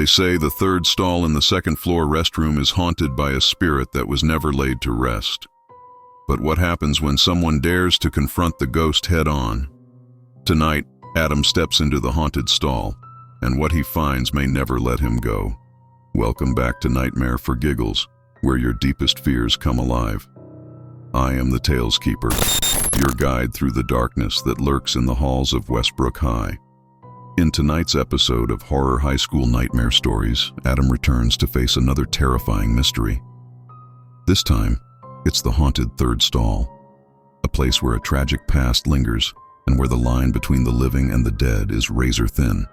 They say the third stall in the second-floor restroom is haunted by a spirit that was never laid to rest. But what happens when someone dares to confront the ghost head-on? Tonight, Adam steps into the haunted stall, and what he finds may never let him go. Welcome back to Nightmare for Giggles, where your deepest fears come alive. I am the Tales Keeper, your guide through the darkness that lurks in the halls of Westbrook High. In tonight's episode of Horror High School Nightmare Stories, Adam returns to face another terrifying mystery. This time, it's the haunted third stall, a place where a tragic past lingers and where the line between the living and the dead is razor thin.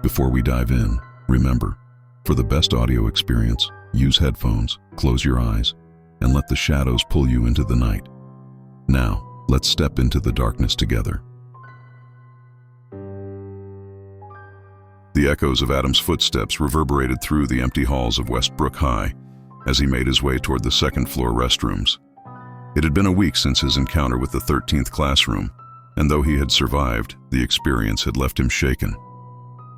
Before we dive in, remember, for the best audio experience, use headphones, close your eyes, and let the shadows pull you into the night. Now, let's step into the darkness together. The echoes of Adam's footsteps reverberated through the empty halls of Westbrook High as he made his way toward the second-floor restrooms. It had been a week since his encounter with the 13th classroom, and though he had survived, the experience had left him shaken.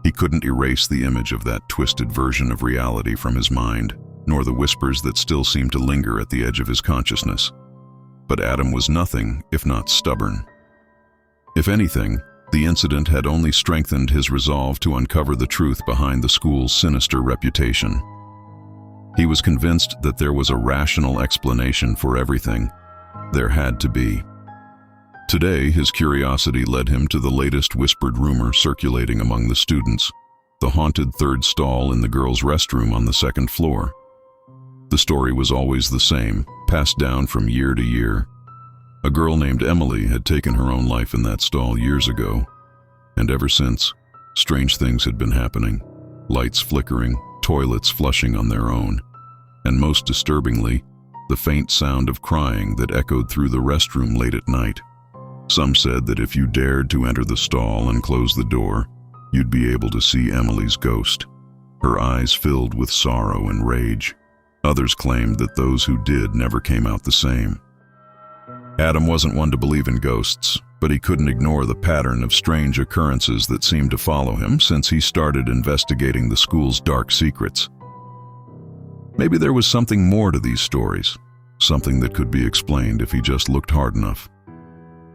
He couldn't erase the image of that twisted version of reality from his mind, nor the whispers that still seemed to linger at the edge of his consciousness. But Adam was nothing if not stubborn. If anything, the incident had only strengthened his resolve to uncover the truth behind the school's sinister reputation. He was convinced that there was a rational explanation for everything. There had to be. Today, his curiosity led him to the latest whispered rumor circulating among the students, the haunted third stall in the girls' restroom on the second floor. The story was always the same, passed down from year to year. A girl named Emily had taken her own life in that stall years ago, and ever since, strange things had been happening, lights flickering, toilets flushing on their own, and most disturbingly, the faint sound of crying that echoed through the restroom late at night. Some said that if you dared to enter the stall and close the door, you'd be able to see Emily's ghost, her eyes filled with sorrow and rage. Others claimed that those who did never came out the same. Adam wasn't one to believe in ghosts, but he couldn't ignore the pattern of strange occurrences that seemed to follow him since he started investigating the school's dark secrets. Maybe there was something more to these stories, something that could be explained if he just looked hard enough.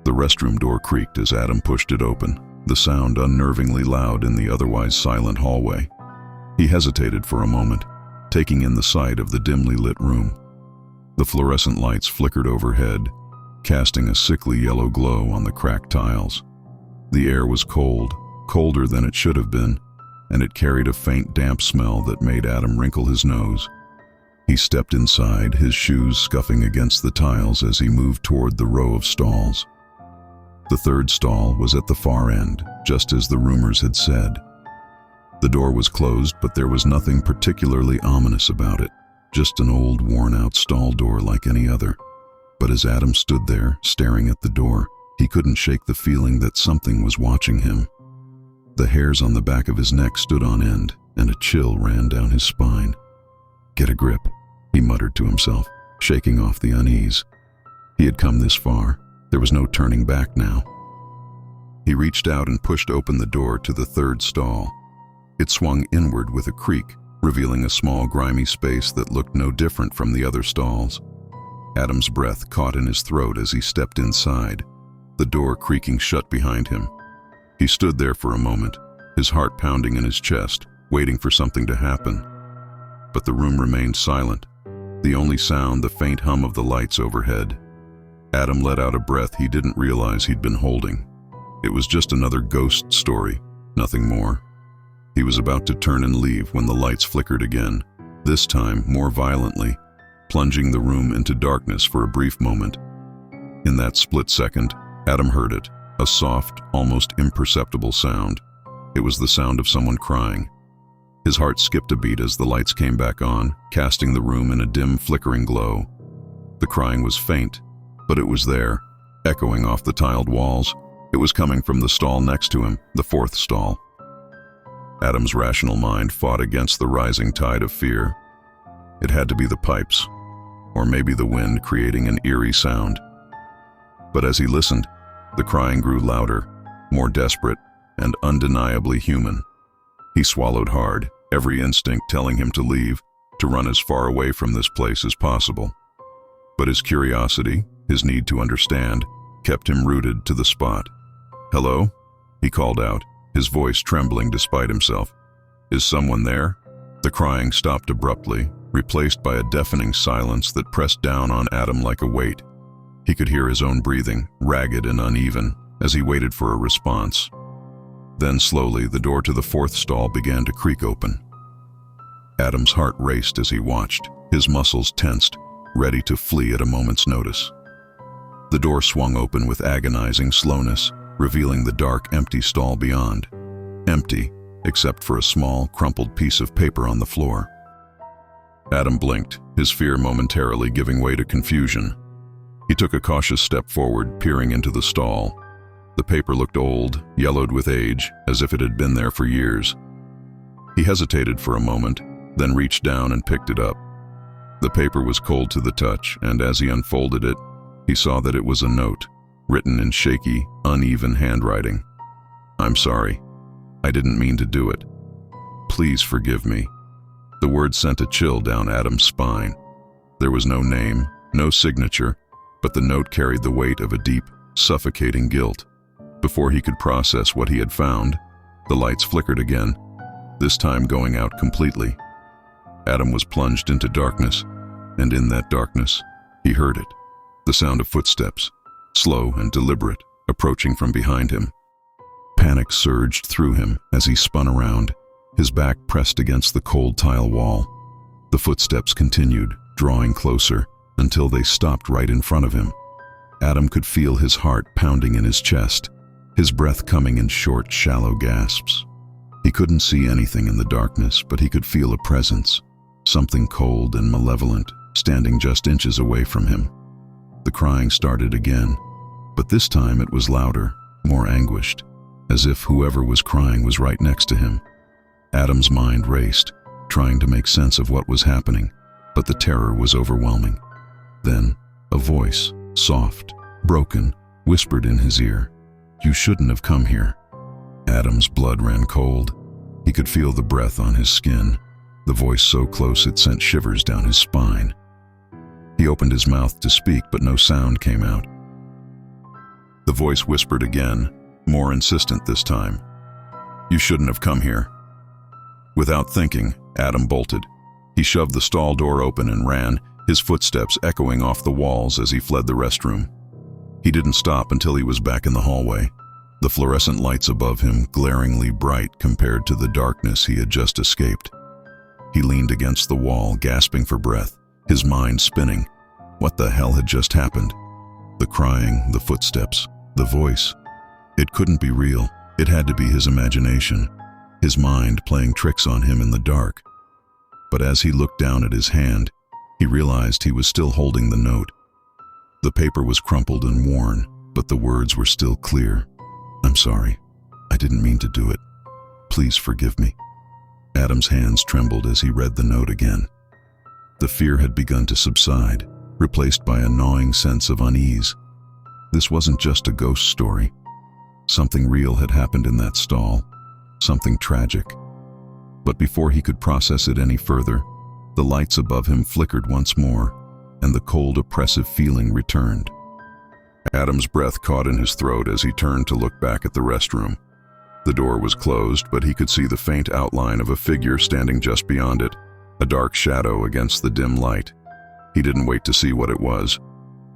The restroom door creaked as Adam pushed it open, the sound unnervingly loud in the otherwise silent hallway. He hesitated for a moment, taking in the sight of the dimly lit room. The fluorescent lights flickered overhead, casting a sickly yellow glow on the cracked tiles. The air was cold, colder than it should have been, and it carried a faint damp smell that made Adam wrinkle his nose. He stepped inside, his shoes scuffing against the tiles as he moved toward the row of stalls. The third stall was at the far end, just as the rumors had said. The door was closed, but there was nothing particularly ominous about it, just an old, worn-out stall door like any other. But as Adam stood there, staring at the door, he couldn't shake the feeling that something was watching him. The hairs on the back of his neck stood on end, and a chill ran down his spine. "Get a grip," he muttered to himself, shaking off the unease. He had come this far. There was no turning back now. He reached out and pushed open the door to the third stall. It swung inward with a creak, revealing a small, grimy space that looked no different from the other stalls. Adam's breath caught in his throat as he stepped inside, the door creaking shut behind him. He stood there for a moment, his heart pounding in his chest, waiting for something to happen. But the room remained silent, the only sound the faint hum of the lights overhead. Adam let out a breath he didn't realize he'd been holding. It was just another ghost story, nothing more. He was about to turn and leave when the lights flickered again, this time more violently, plunging the room into darkness for a brief moment. In that split second, Adam heard it, a soft, almost imperceptible sound. It was the sound of someone crying. His heart skipped a beat as the lights came back on, casting the room in a dim, flickering glow. The crying was faint, but it was there, echoing off the tiled walls. It was coming from the stall next to him, the fourth stall. Adam's rational mind fought against the rising tide of fear. It had to be the pipes, or maybe the wind creating an eerie sound. But as he listened, the crying grew louder, more desperate, and undeniably human. He swallowed hard, every instinct telling him to leave, to run as far away from this place as possible. But his curiosity, his need to understand, kept him rooted to the spot. "Hello?" he called out, his voice trembling despite himself. "Is someone there?" The crying stopped abruptly, replaced by a deafening silence that pressed down on Adam like a weight. He could hear his own breathing, ragged and uneven, as he waited for a response. Then slowly, the door to the fourth stall began to creak open. Adam's heart raced as he watched, his muscles tensed, ready to flee at a moment's notice. The door swung open with agonizing slowness, revealing the dark, empty stall beyond. Empty, except for a small, crumpled piece of paper on the floor. Adam blinked, his fear momentarily giving way to confusion. He took a cautious step forward, peering into the stall. The paper looked old, yellowed with age, as if it had been there for years. He hesitated for a moment, then reached down and picked it up. The paper was cold to the touch, and as he unfolded it, he saw that it was a note, written in shaky, uneven handwriting. "I'm sorry. I didn't mean to do it. Please forgive me." The words sent a chill down Adam's spine. There was no name, no signature, but the note carried the weight of a deep, suffocating guilt. Before he could process what he had found, the lights flickered again, this time going out completely. Adam was plunged into darkness, and in that darkness, he heard it. The sound of footsteps, slow and deliberate, approaching from behind him. Panic surged through him as he spun around, his back pressed against the cold tile wall. The footsteps continued, drawing closer, until they stopped right in front of him. Adam could feel his heart pounding in his chest, his breath coming in short, shallow gasps. He couldn't see anything in the darkness, but he could feel a presence, something cold and malevolent, standing just inches away from him. The crying started again, but this time it was louder, more anguished, as if whoever was crying was right next to him. Adam's mind raced, trying to make sense of what was happening, but the terror was overwhelming. Then, a voice, soft, broken, whispered in his ear, "You shouldn't have come here." Adam's blood ran cold. He could feel the breath on his skin, the voice so close it sent shivers down his spine. He opened his mouth to speak, but no sound came out. The voice whispered again, more insistent this time. "You shouldn't have come here." Without thinking, Adam bolted. He shoved the stall door open and ran, his footsteps echoing off the walls as he fled the restroom. He didn't stop until he was back in the hallway, the fluorescent lights above him glaringly bright compared to the darkness he had just escaped. He leaned against the wall, gasping for breath, his mind spinning. What the hell had just happened? The crying, the footsteps, the voice. It couldn't be real. It had to be his imagination, his mind playing tricks on him in the dark. But as he looked down at his hand, he realized he was still holding the note. The paper was crumpled and worn, but the words were still clear. "I'm sorry. I didn't mean to do it. Please forgive me." Adam's hands trembled as he read the note again. The fear had begun to subside, replaced by a gnawing sense of unease. This wasn't just a ghost story. Something real had happened in that stall, something tragic. But before he could process it any further, the lights above him flickered once more, and the cold, oppressive feeling returned. Adam's breath caught in his throat as he turned to look back at the restroom. The door was closed, but he could see the faint outline of a figure standing just beyond it, a dark shadow against the dim light. He didn't wait to see what it was.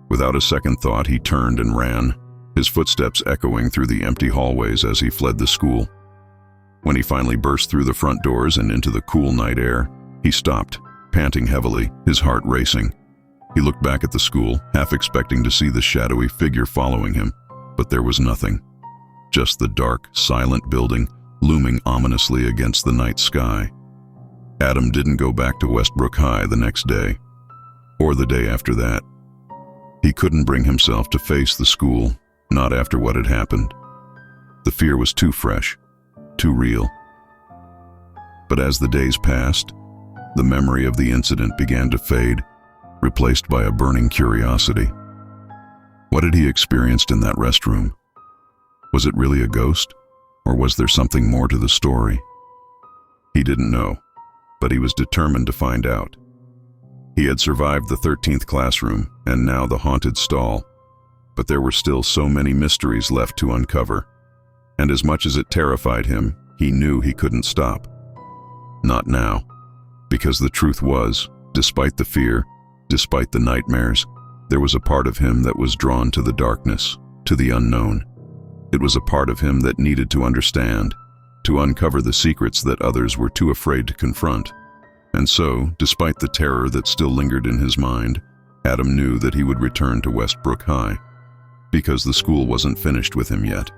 Without a second thought, he turned and ran, his footsteps echoing through the empty hallways as he fled the school. When he finally burst through the front doors and into the cool night air, he stopped, panting heavily, his heart racing. He looked back at the school, half expecting to see the shadowy figure following him, but there was nothing. Just the dark, silent building looming ominously against the night sky. Adam didn't go back to Westbrook High the next day, or the day after that. He couldn't bring himself to face the school, not after what had happened. The fear was too fresh, too real. But as the days passed, the memory of the incident began to fade, replaced by a burning curiosity. What had he experienced in that restroom? Was it really a ghost, or was there something more to the story? He didn't know, but he was determined to find out. He had survived the 13th classroom and now the haunted stall, but there were still so many mysteries left to uncover, and as much as it terrified him, he knew he couldn't stop. Not now, because the truth was, despite the fear, despite the nightmares, there was a part of him that was drawn to the darkness, to the unknown. It was a part of him that needed to understand, to uncover the secrets that others were too afraid to confront. And so, despite the terror that still lingered in his mind, Adam knew that he would return to Westbrook High, because the school wasn't finished with him yet.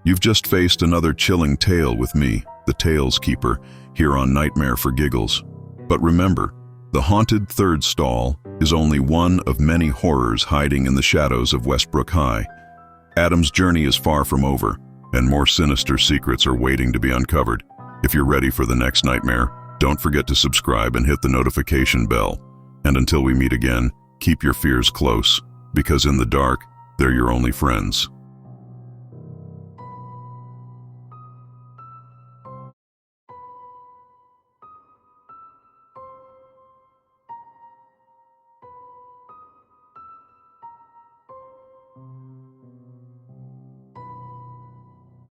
You've just faced another chilling tale with me, the Tales Keeper, here on Nightmare for Giggles. But remember, the haunted third stall is only one of many horrors hiding in the shadows of Westbrook High. Adam's journey is far from over, and more sinister secrets are waiting to be uncovered. If you're ready for the next nightmare, don't forget to subscribe and hit the notification bell. And until we meet again, keep your fears close, because in the dark, they're your only friends.